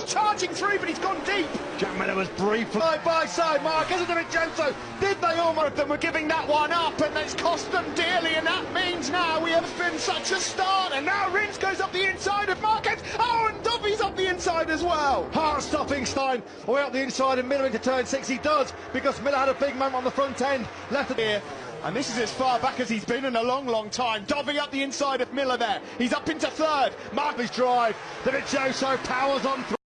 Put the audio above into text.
charging through, but he's gone deep. Jack Miller was briefly Side by side, Marquez and Vincenzo. Did they almost? Them were giving that one up, and it's cost them dearly, and that means now we have been such a start, and now Rins goes up the inside of Marquez. Oh, and Duffy's up the inside as well. heart-stopping Stein away up the inside and Miller into turn 6. He does, because Miller had a big moment on the front end. Left it here. And this is as far back as he's been in a long time. Dovey up the inside of Miller there. He's up into third. Marquez drive. The Vincenzo powers on through.